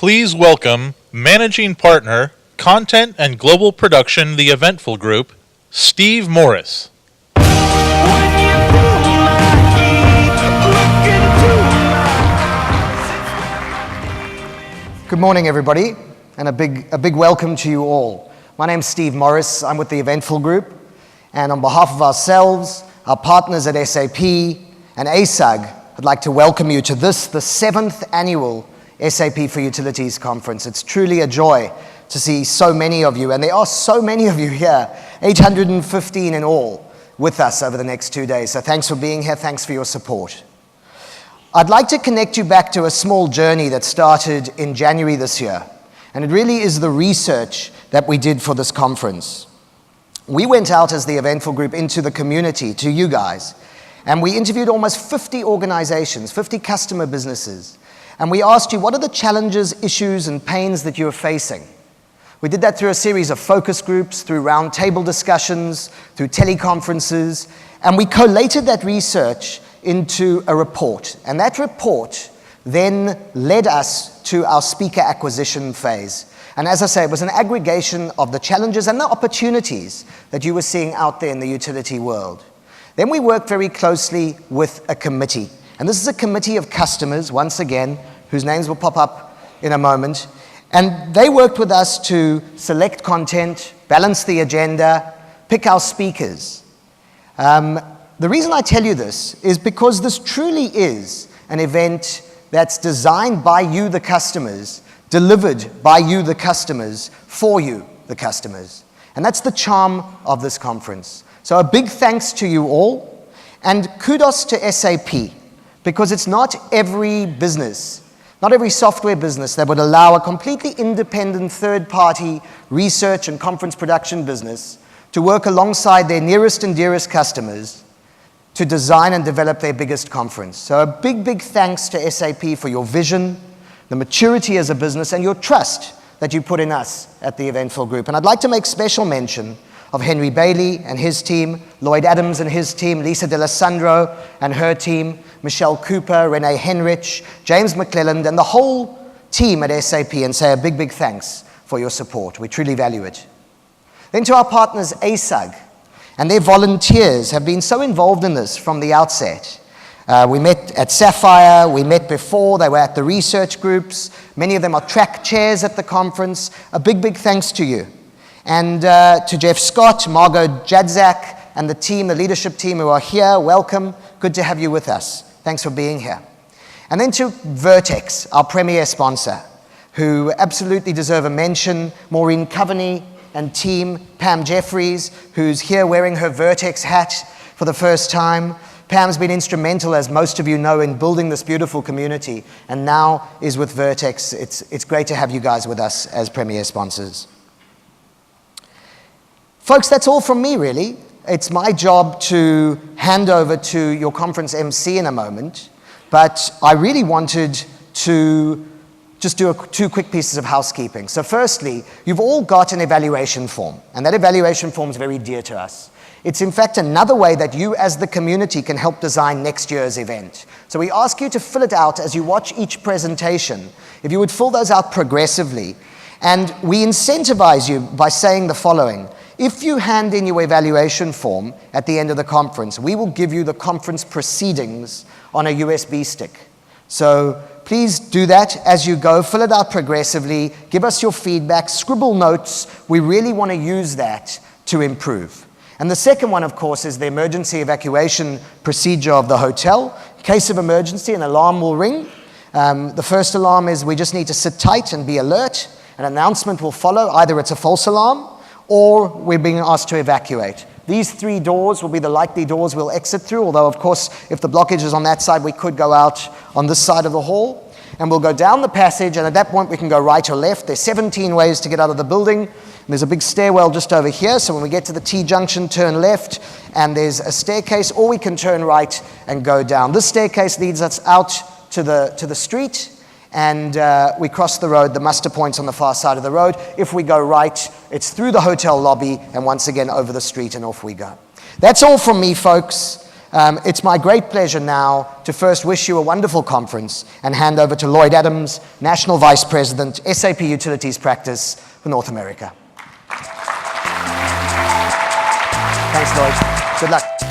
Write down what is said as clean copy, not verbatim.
Please welcome Managing Partner, Content and Global Production, the Eventful Group, Steve Morris. Good morning, everybody, and a big welcome to you all. My name's Steve Morris. I'm with the Eventful Group, and on behalf of ourselves, our partners at SAP, and ASUG, I'd like to welcome you to the 7th annual SAP for Utilities Conference. It's truly a joy to see so many of you, and there are so many of you here, 815 in all, with us over the next 2 days. So thanks for being here, thanks for your support. I'd like to connect you back to a small journey that started in January this year, and it really is the research that we did for this conference. We went out as the Eventful Group into the community, to you guys, and we interviewed almost 50 organizations, 50 customer businesses, and we asked you, what are the challenges, issues, and pains that you're facing? We did that through a series of focus groups, through roundtable discussions, through teleconferences, and we collated that research into a report. And that report then led us to our speaker acquisition phase. And as I say, it was an aggregation of the challenges and the opportunities that you were seeing out there in the utility world. Then we worked very closely with a committee. And this is a committee of customers, once again, whose names will pop up in a moment. And they worked with us to select content, balance the agenda, pick our speakers. The reason I tell you this is because this truly is an event that's designed by you, the customers, delivered by you, the customers, for you, the customers. And that's the charm of this conference. So a big thanks to you all, and kudos to SAP, because it's not every business, not every software business that would allow a completely independent third-party research and conference production business to work alongside their nearest and dearest customers to design and develop their biggest conference. So a big thanks to SAP for your vision, the maturity as a business, and your trust that you put in us at the Eventful Group. And I'd like to make special mention of Henry Bailey and his team, Lloyd Adams and his team, Lisa D'Alessandro and her team, Michelle Cooper, Renee Henrich, James McClelland, and the whole team at SAP, and say a big thanks for your support. We truly value it. Then to our partners, ASUG, and their volunteers have been so involved in this from the outset. We met at Sapphire, we met before, they were at the research groups. Many of them are track chairs at the conference. A big thanks to you. And to Jeff Scott, Margot Jadzak, and the team, the leadership team who are here, welcome. Good to have you with us. Thanks for being here. And then to Vertex, our premier sponsor, who absolutely deserve a mention. Maureen Coveney and team, Pam Jeffries, who's here wearing her Vertex hat for the first time. Pam's been instrumental, as most of you know, in building this beautiful community, and now is with Vertex. It's great to have you guys with us as premier sponsors. Folks, that's all from me, really. It's my job to hand over to your conference MC in a moment, but I really wanted to just do two quick pieces of housekeeping. So firstly, you've all got an evaluation form, and that evaluation form is very dear to us. It's in fact another way that you as the community can help design next year's event. So we ask you to fill it out as you watch each presentation. If you would fill those out progressively, and we incentivize you by saying the following. If you hand in your evaluation form at the end of the conference, we will give you the conference proceedings on a USB stick. So please do that as you go. Fill it out progressively. Give us your feedback. Scribble notes. We really want to use that to improve. And the second one, of course, is the emergency evacuation procedure of the hotel. In case of emergency, an alarm will ring. The first alarm is we just need to sit tight and be alert. An announcement will follow. Either it's a false alarm, or we're being asked to evacuate. These 3 doors will be the likely doors we'll exit through, although of course, if the blockage is on that side, we could go out on this side of the hall, and we'll go down the passage, and at that point we can go right or left. There's 17 ways to get out of the building, and there's a big stairwell just over here, so when we get to the T-junction, turn left, and there's a staircase, or we can turn right and go down. This staircase leads us out to the street, and we cross the road. The muster point's on the far side of the road. If we go right, it's through the hotel lobby, and once again over the street, and off we go. That's all from me, folks. It's my great pleasure now to first wish you a wonderful conference and hand over to Lloyd Adams, National Vice President, SAP Utilities Practice for North America. Thanks, Lloyd. Good luck.